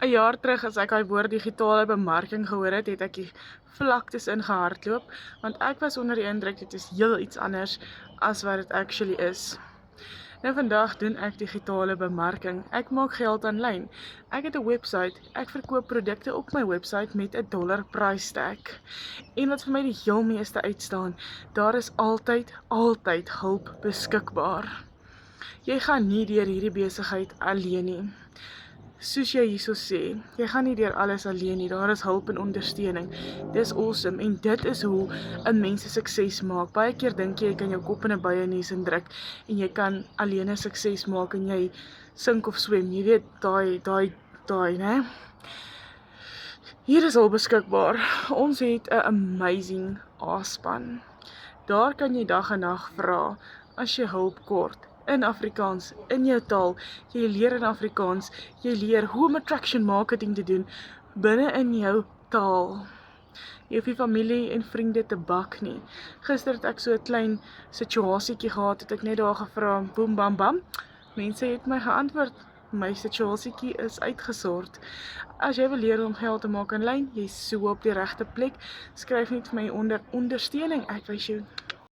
'n jaar terug as ek daai woord digitale bemarking gehoor het, het ek die vlaktes ingehardloop, want ek was onder die indruk dit is heel iets anders as wat dit actually is. Nou vandag doen ek digitale bemarking. Ek maak geld aanlyn. Ek het 'n webwerf. Ek verkoop produkte op my webwerf met 'n dollar price tag. En wat vir my die heel meeste uitstaan, daar is altyd hulp beskikbaar. Jy gaan nie deur hierdie besigheid alleen nie. Soos jy hierso sê, jy gaan nie deur alles alleen nie, daar is hulp en ondersteuning. Dis awesome en dit is hoe 'n mens 'n sukses maak. Baie keer dink jy kan jou kop in 'n byeneus indruk en jy kan alleen 'n sukses maak en jy sink of swem. Jy weet, daai, né? Hier is al beskikbaar. Ons het 'n amazing A-span. Daar kan jy dag en nag vra as jy hulp kort. In Afrikaans, in jou taal, jy leer in Afrikaans, jy leer hoe om attraction marketing te doen binne in jou taal. Jy hoef nie familie en vriende te bak nie. Gister het ek so 'n klein situasietjie gehad, het ek net daar gevra, boem bam bam. Mense het my geantwoord, my situasietjie is uitgesort. As jy wil leer om geld te maak aanlyn, jy's so op die regte plek, skryf net vir my onder ondersteuning, ek wys jou.